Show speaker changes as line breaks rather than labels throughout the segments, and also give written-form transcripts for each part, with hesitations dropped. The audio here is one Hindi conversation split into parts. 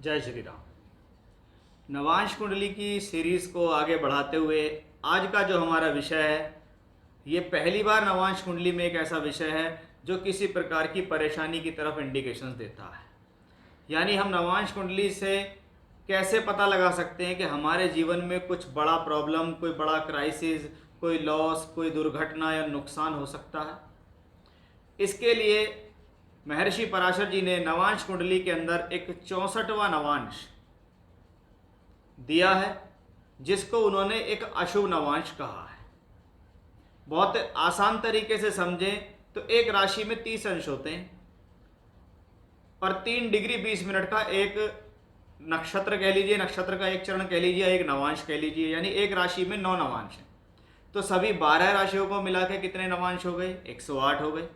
जय श्री राम। नवांश कुंडली की सीरीज़ को आगे बढ़ाते हुए आज का जो हमारा विषय है, ये पहली बार नवांश कुंडली में एक ऐसा विषय है जो किसी प्रकार की परेशानी की तरफ इंडिकेशंस देता है। यानी हम नवांश कुंडली से कैसे पता लगा सकते हैं कि हमारे जीवन में कुछ बड़ा प्रॉब्लम, कोई बड़ा क्राइसिस, कोई लॉस, कोई दुर्घटना या नुकसान हो सकता है। इसके लिए महर्षि पराशर जी ने नवांश कुंडली के अंदर एक 64वां नवांश दिया है, जिसको उन्होंने एक अशुभ नवांश कहा है। बहुत आसान तरीके से समझें तो एक राशि में 30 अंश होते हैं और 3 डिग्री 20 मिनट का एक नक्षत्र कह लीजिए, नक्षत्र का एक चरण कह लीजिए, एक नवांश कह लीजिए, यानी एक राशि में 9 नवांश हैं। तो सभी 12 राशियों को मिला के कितने नवांश हो गए? 108 हो गए।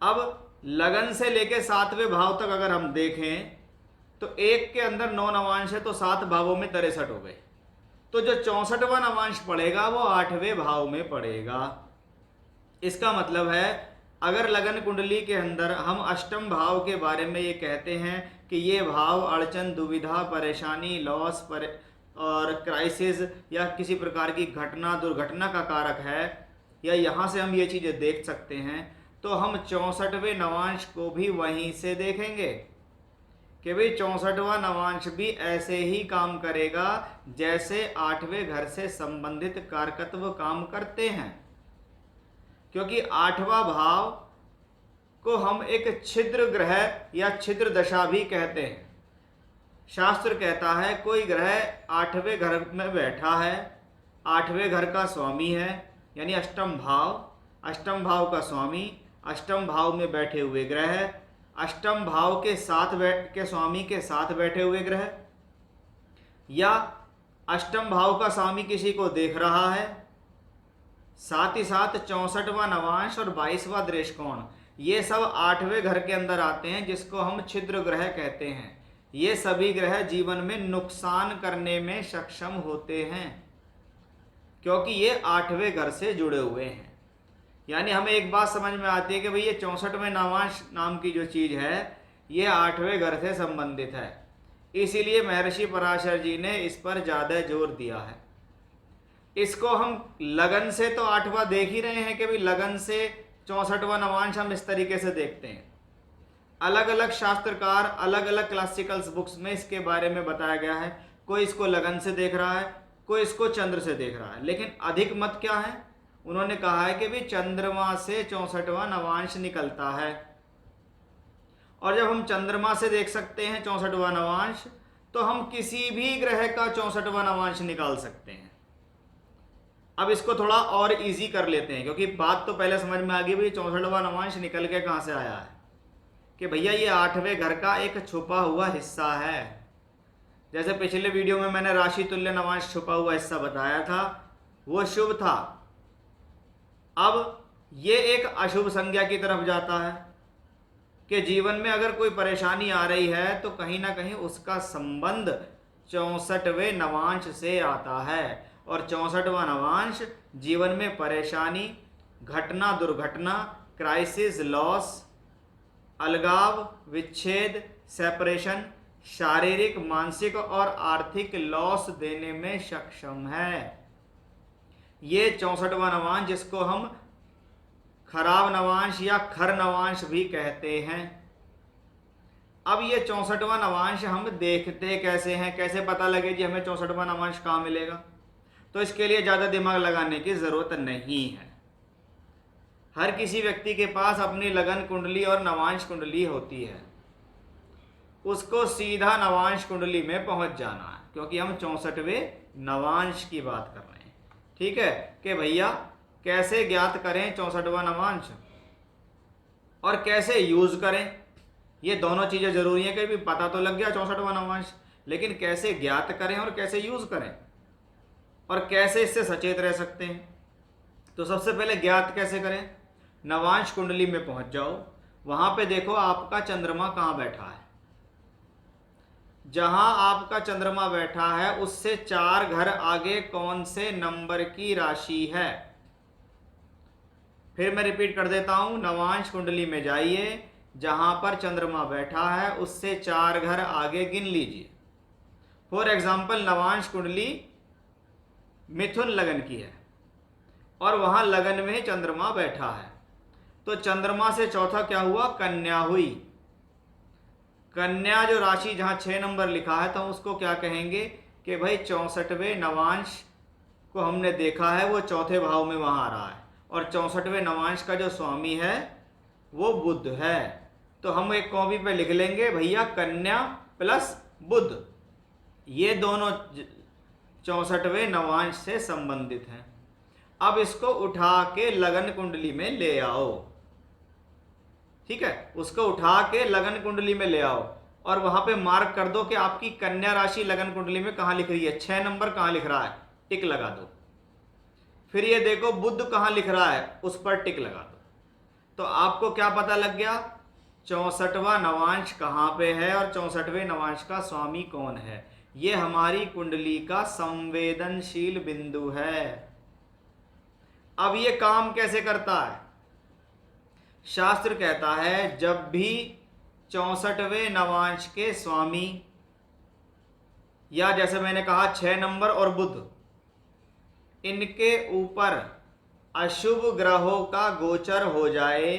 अब लगन से लेके 7वें भाव तक अगर हम देखें तो एक के अंदर 9 नवांश है, तो 7 भावों में 63 हो गए। तो जो 64वां नवांश पड़ेगा वो 8वें भाव में पड़ेगा। इसका मतलब है अगर लगन कुंडली के अंदर हम अष्टम भाव के बारे में ये कहते हैं कि ये भाव अड़चन, दुविधा, परेशानी, लॉस और क्राइसिस या किसी प्रकार की घटना, दुर्घटना का कारक है, या यहाँ से हम ये चीज़ें देख सकते हैं, तो हम 64वें नवांश को भी वहीं से देखेंगे कि भाई 64वां नवांश भी ऐसे ही काम करेगा जैसे 8वें घर से संबंधित कारकत्व काम करते हैं। क्योंकि 8वां भाव को हम एक छिद्र ग्रह या छिद्र दशा भी कहते हैं। शास्त्र कहता है कोई ग्रह 8वें घर में बैठा है, 8वें घर का स्वामी है, यानी अष्टम भाव का स्वामी, अष्टम भाव में बैठे हुए ग्रह, अष्टम भाव के स्वामी के साथ बैठे हुए ग्रह, या अष्टम भाव का स्वामी किसी को देख रहा है, साथ ही साथ 64वां नवांश और 22वां दृष्टिकोण, ये सब 8वें घर के अंदर आते हैं, जिसको हम छिद्र ग्रह कहते हैं। ये सभी ग्रह जीवन में नुकसान करने में सक्षम होते हैं क्योंकि ये 8वें घर से जुड़े हुए हैं। यानी हमें एक बात समझ में आती है कि भाई ये 64वें नवांश नाम की जो चीज़ है ये 8वें घर से संबंधित है। इसीलिए महर्षि पराशर जी ने इस पर ज़्यादा जोर दिया है। इसको हम लगन से तो 8वां देख ही रहे हैं कि भाई लगन से 64वां नवांश हम इस तरीके से देखते हैं। अलग अलग शास्त्रकार अलग अलग क्लासिकल्स बुक्स में इसके बारे में बताया गया है। कोई इसको लगन से देख रहा है, कोई इसको चंद्र से देख रहा है, लेकिन अधिक मत क्या है? उन्होंने कहा है कि भी चंद्रमा से 64वां नवांश निकलता है, और जब हम चंद्रमा से देख सकते हैं 64वां नवांश, तो हम किसी भी ग्रह का 64वां नवांश निकाल सकते हैं। अब इसको थोड़ा और इजी कर लेते हैं, क्योंकि बात तो पहले समझ में आ गई भाई 64वां नवांश निकल के कहाँ से आया है, कि भैया ये 8वें घर का एक छुपा हुआ हिस्सा है। जैसे पिछले वीडियो में मैंने राशि तुल्य नवांश छुपा हुआ हिस्सा बताया था, वो शुभ था। अब ये एक अशुभ संज्ञा की तरफ जाता है कि जीवन में अगर कोई परेशानी आ रही है तो कहीं ना कहीं उसका संबंध 64वें नवांश से आता है, और 64वां नवांश जीवन में परेशानी, घटना, दुर्घटना, क्राइसिस, लॉस, अलगाव, विच्छेद, सेपरेशन, शारीरिक, मानसिक और आर्थिक लॉस देने में सक्षम है। ये 64वां नवांश, जिसको हम खराब नवांश या खर नवांश भी कहते हैं। अब ये 64वां नवांश हम देखते कैसे हैं, कैसे पता लगे जी हमें 64वां नवांश कहाँ मिलेगा? तो इसके लिए ज़्यादा दिमाग लगाने की ज़रूरत नहीं है। हर किसी व्यक्ति के पास अपनी लगन कुंडली और नवांश कुंडली होती है, उसको सीधा नवांश कुंडली में पहुंच जाना है, क्योंकि हम 64वें नवांश की बात कर रहे हैं। ठीक है कि भैया कैसे ज्ञात करें 64वां नवांश और कैसे यूज करें, ये दोनों चीज़ें जरूरी हैं। कि भी पता तो लग गया 64वां नवांश, लेकिन कैसे ज्ञात करें और कैसे यूज करें और कैसे इससे सचेत रह सकते हैं। तो सबसे पहले ज्ञात कैसे करें? नवांश कुंडली में पहुंच जाओ, वहां पे देखो आपका चंद्रमा कहाँ बैठा है। जहां आपका चंद्रमा बैठा है उससे 4 घर आगे कौन से नंबर की राशि है? फिर मैं रिपीट कर देता हूं, नवांश कुंडली में जाइए, जहां पर चंद्रमा बैठा है उससे 4 घर आगे गिन लीजिए। फॉर एग्जाम्पल नवांश कुंडली मिथुन लगन की है और वहां लगन में चंद्रमा बैठा है, तो चंद्रमा से चौथा क्या हुआ? कन्या हुई। कन्या जो राशि जहां 6 नंबर लिखा है तो हम उसको क्या कहेंगे कि भाई 64वें नवांश को हमने देखा है वो चौथे भाव में वहां आ रहा है, और 64वें नवांश का जो स्वामी है वो बुध है। तो हम एक कॉपी पे लिख लेंगे भैया कन्या प्लस बुध, ये दोनों 64वें नवांश से संबंधित हैं। अब इसको उठा के लगन कुंडली में ले आओ, ठीक है, उसको उठा के लगन कुंडली में ले आओ और वहां पे मार्क कर दो कि आपकी कन्या राशि लगन कुंडली में कहां लिख रही है, 6 नंबर कहां लिख रहा है, टिक लगा दो। फिर ये देखो बुध कहां लिख रहा है, उस पर टिक लगा दो। तो आपको क्या पता लग गया? 64वां नवांश कहां पे है और 64वें नवांश का स्वामी कौन है। ये हमारी कुंडली का संवेदनशील बिंदु है। अब ये काम कैसे करता है? शास्त्र कहता है जब भी 64वें नवांश के स्वामी, या जैसे मैंने कहा 6 नंबर और बुध, इनके ऊपर अशुभ ग्रहों का गोचर हो जाए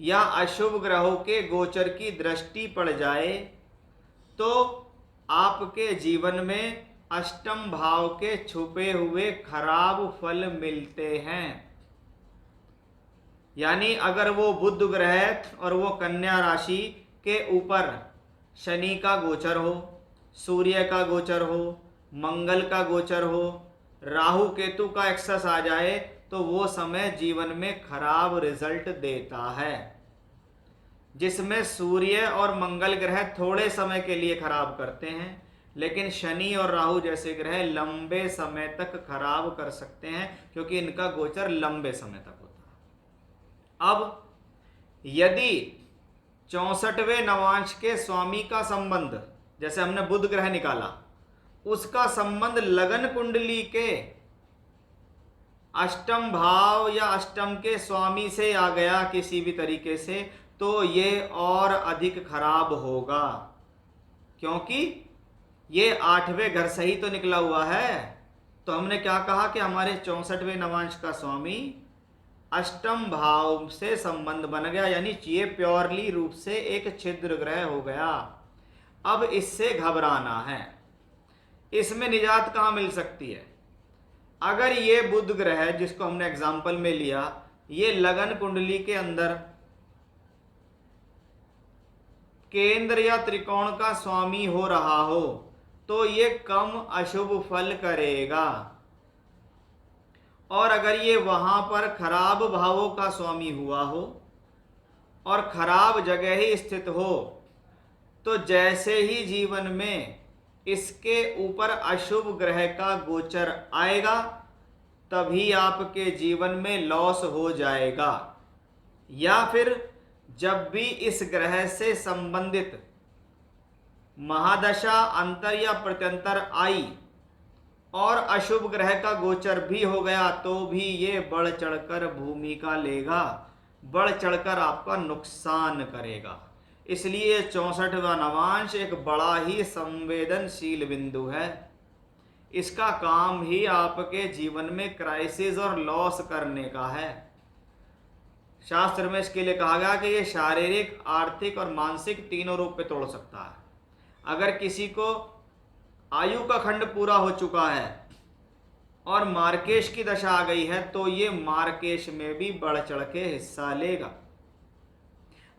या अशुभ ग्रहों के गोचर की दृष्टि पड़ जाए, तो आपके जीवन में अष्टम भाव के छुपे हुए खराब फल मिलते हैं। यानी अगर वो बुध ग्रह और वो कन्या राशि के ऊपर शनि का गोचर हो, सूर्य का गोचर हो, मंगल का गोचर हो, राहु केतु का एक्सेस आ जाए, तो वो समय जीवन में खराब रिजल्ट देता है। जिसमें सूर्य और मंगल ग्रह थोड़े समय के लिए खराब करते हैं, लेकिन शनि और राहु जैसे ग्रह लंबे समय तक खराब कर सकते हैं, क्योंकि इनका गोचर लंबे समय तक होता है। अब यदि 64वें नवांश के स्वामी का संबंध, जैसे हमने बुध ग्रह निकाला, उसका संबंध लगन कुंडली के अष्टम भाव या अष्टम के स्वामी से आ गया किसी भी तरीके से, तो ये और अधिक खराब होगा, क्योंकि ये 8वें घर से ही तो निकला हुआ है। तो हमने क्या कहा कि हमारे 64वें नवांश का स्वामी अष्टम भाव से संबंध बन गया, यानी ये प्योरली रूप से एक छिद्र ग्रह हो गया। अब इससे घबराना है। इसमें निजात कहां मिल सकती है? अगर ये बुध ग्रह जिसको हमने एग्जाम्पल में लिया, ये लगन कुंडली के अंदर केंद्र या त्रिकोण का स्वामी हो रहा हो, तो ये कम अशुभ फल करेगा। और अगर ये वहां पर खराब भावों का स्वामी हुआ हो और खराब जगह ही स्थित हो, तो जैसे ही जीवन में इसके ऊपर अशुभ ग्रह का गोचर आएगा, तभी आपके जीवन में लॉस हो जाएगा। या फिर जब भी इस ग्रह से संबंधित महादशा अंतर या प्रत्यंतर आई और अशुभ ग्रह का गोचर भी हो गया, तो भी ये बढ़ चढ़कर भूमिका लेगा, बढ़ चढ़कर आपका नुकसान करेगा। इसलिए 64वां नवांश एक बड़ा ही संवेदनशील बिंदु है। इसका काम ही आपके जीवन में क्राइसिस और लॉस करने का है। शास्त्र में इसके लिए कहा गया कि ये शारीरिक, आर्थिक और मानसिक तीनों रूप में तोड़ सकता है। अगर किसी को आयु का खंड पूरा हो चुका है और मार्केश की दशा आ गई है, तो ये मार्केश में भी बढ़ चढ़ के हिस्सा लेगा।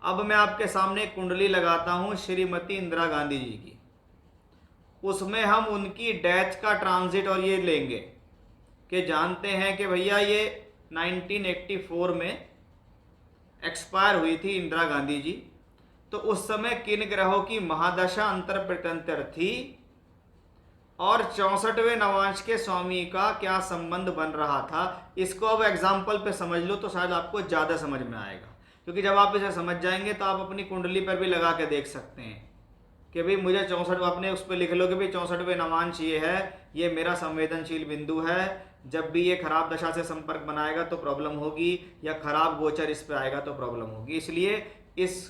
अब मैं आपके सामने कुंडली लगाता हूं श्रीमती इंदिरा गांधी जी की। उसमें हम उनकी डेथ का ट्रांजिट और ये लेंगे कि जानते हैं कि भैया ये 1984 में एक्सपायर हुई थी इंदिरा गांधी जी, तो उस समय किन ग्रहों की महादशा अंतर प्रत्यंतर थी और 64वें नवांश के स्वामी का क्या संबंध बन रहा था। इसको अब एग्जाम्पल पे समझ लो तो शायद आपको ज़्यादा समझ में आएगा, क्योंकि जब आप इसे समझ जाएंगे तो आप अपनी कुंडली पर भी लगा के देख सकते हैं कि भाई मुझे 64, अपने उस पर लिख लो कि भाई 64वें नवांश ये है, ये मेरा संवेदनशील बिंदु है। जब भी ये खराब दशा से संपर्क बनाएगा तो प्रॉब्लम होगी, या खराब गोचर इस पे आएगा तो प्रॉब्लम होगी। इसलिए इस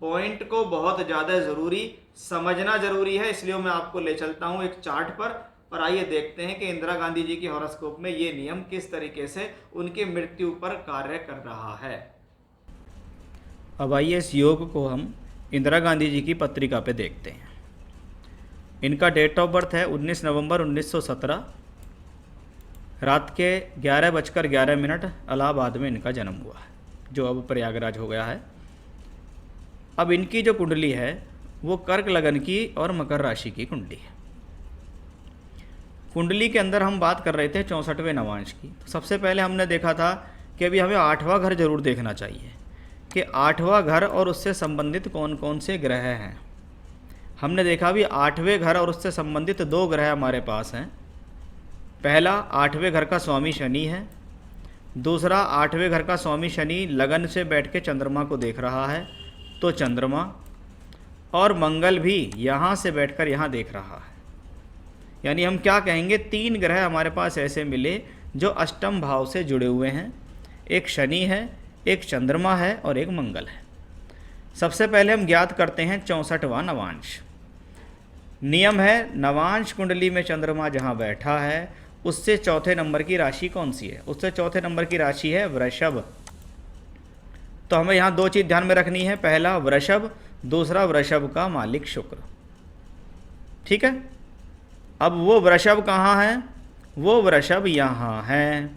पॉइंट को बहुत ज़्यादा ज़रूरी समझना ज़रूरी है, इसलिए मैं आपको ले चलता हूँ एक चार्ट पर। और आइए देखते हैं कि इंदिरा गांधी जी की हॉरोस्कोप में ये नियम किस तरीके से उनकी मृत्यु पर कार्य कर रहा है। अब आइए इस योग को हम इंदिरा गांधी जी की पत्रिका पे देखते हैं। इनका डेट ऑफ बर्थ है 19 नवंबर 1917, रात के 11:11 इलाहाबाद में इनका जन्म हुआ है, जो अब प्रयागराज हो गया है। अब इनकी जो कुंडली है वो कर्क लगन की और मकर राशि की कुंडली है। कुंडली के अंदर हम बात कर रहे थे 64वें नवांश की। तो सबसे पहले हमने देखा था कि अभी हमें 8वां घर जरूर देखना चाहिए कि 8वां घर और उससे संबंधित कौन कौन से ग्रह हैं। हमने देखा भी 8वें घर और उससे संबंधित 2 ग्रह हमारे पास हैं। पहला 8वें घर का स्वामी शनि है, दूसरा 8वें घर का स्वामी शनि लगन से बैठ के चंद्रमा को देख रहा है, तो चंद्रमा, और मंगल भी यहाँ से बैठकर यहाँ देख रहा है। यानी हम क्या कहेंगे, 3 ग्रह हमारे पास ऐसे मिले जो अष्टम भाव से जुड़े हुए हैं। एक शनि है, एक चंद्रमा है और एक मंगल है। सबसे पहले हम ज्ञात करते हैं 64वां नवांश। नियम है, नवांश कुंडली में चंद्रमा जहाँ बैठा है उससे चौथे नंबर की राशि कौन सी है? उससे चौथे नंबर की राशि है वृषभ। तो हमें यहाँ 2 चीज़ ध्यान में रखनी है, पहला वृषभ, दूसरा वृषभ का मालिक शुक्र। ठीक है। अब वो वृषभ कहाँ है? वो वृषभ यहाँ है।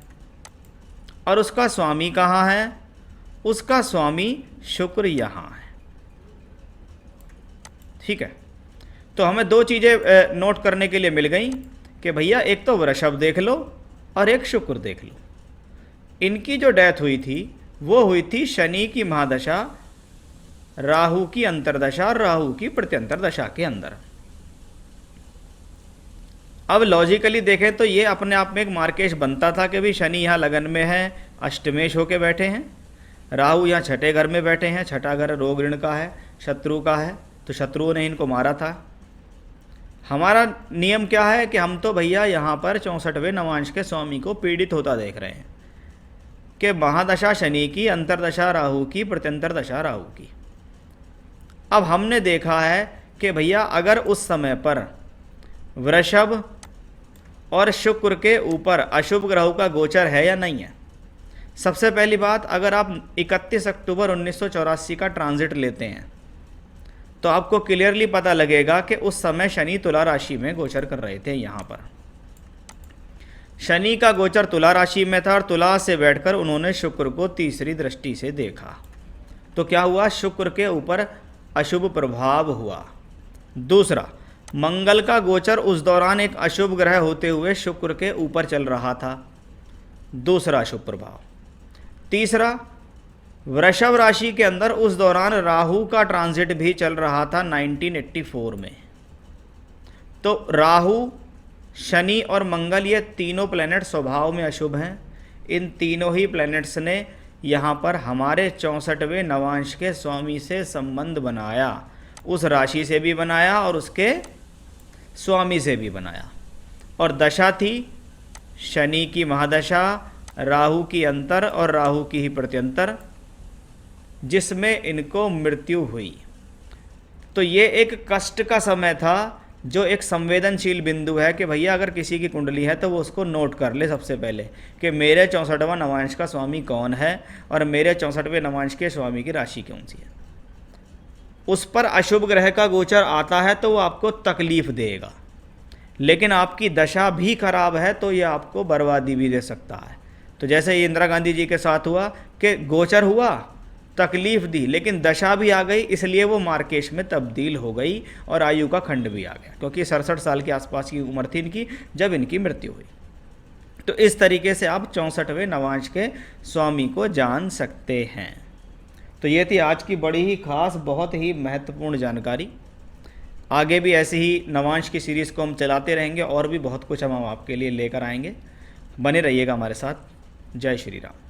और उसका स्वामी कहाँ है? उसका स्वामी शुक्र यहाँ है। ठीक है। तो हमें 2 चीज़ें नोट करने के लिए मिल गई कि भैया एक तो वृषभ देख लो और एक शुक्र देख लो। इनकी जो डेथ हुई थी वो हुई थी शनि की महादशा, राहु की अंतरदशा और राहु की प्रत्यंतर दशा के अंदर। अब लॉजिकली देखें तो ये अपने आप में एक मार्केश बनता था कि भाई शनि यहाँ लगन में है, अष्टमेश होके बैठे हैं, राहु यहाँ छठे घर में बैठे हैं, छठा घर रोग ऋण का है, शत्रु का है, तो शत्रुओं ने इनको मारा था। हमारा नियम क्या है कि हम तो भैया यहाँ पर 64वें नवांश के स्वामी को पीड़ित होता देख रहे हैं कि महादशा शनि की, अंतरदशा राहु की, प्रत्यंतर दशा राहु की। अब हमने देखा है कि भैया अगर उस समय पर वृषभ और शुक्र के ऊपर अशुभ ग्रहों का गोचर है या नहीं है। सबसे पहली बात, अगर आप 31 अक्टूबर 1984 का ट्रांजिट लेते हैं तो आपको क्लियरली पता लगेगा कि उस समय शनि तुला राशि में गोचर कर रहे थे। यहाँ पर शनि का गोचर तुला राशि में था और तुला से बैठकर उन्होंने शुक्र को तीसरी दृष्टि से देखा। तो क्या हुआ? शुक्र के ऊपर अशुभ प्रभाव हुआ। दूसरा, मंगल का गोचर उस दौरान एक अशुभ ग्रह होते हुए शुक्र के ऊपर चल रहा था, दूसरा अशुभ प्रभाव। तीसरा, वृषभ राशि के अंदर उस दौरान राहु का ट्रांजिट भी चल रहा था 1984 में। तो राहु, शनि और मंगल ये तीनों प्लैनेट स्वभाव में अशुभ हैं। इन तीनों ही प्लैनेट्स ने यहाँ पर हमारे 64वें नवांश के स्वामी से संबंध बनाया, उस राशि से भी बनाया और उसके स्वामी से भी बनाया। और दशा थी शनि की महादशा, राहु की अंतर और राहु की ही प्रत्यंतर, जिसमें इनको मृत्यु हुई। तो ये एक कष्ट का समय था, जो एक संवेदनशील बिंदु है कि भैया अगर किसी की कुंडली है तो वो उसको नोट कर ले सबसे पहले कि मेरे 64वां नवांश का स्वामी कौन है और मेरे 64वें नवांश के स्वामी की राशि कौन सी है। उस पर अशुभ ग्रह का गोचर आता है तो वो आपको तकलीफ देगा, लेकिन आपकी दशा भी खराब है तो ये आपको बर्बादी भी दे सकता है। तो जैसे ये इंदिरा गांधी जी के साथ हुआ कि गोचर हुआ, तकलीफ दी, लेकिन दशा भी आ गई, इसलिए वो मार्केश में तब्दील हो गई और आयु का खंड भी आ गया, क्योंकि 67 साल के आसपास की उम्र थी इनकी जब इनकी मृत्यु हुई। तो इस तरीके से आप 64वें नवांश के स्वामी को जान सकते हैं। तो ये थी आज की बड़ी ही खास, बहुत ही महत्वपूर्ण जानकारी। आगे भी ऐसी ही नवांश की सीरीज़ को हम चलाते रहेंगे और भी बहुत कुछ हम आपके लिए लेकर आएंगे। बने रहिएगा हमारे साथ। जय श्री राम।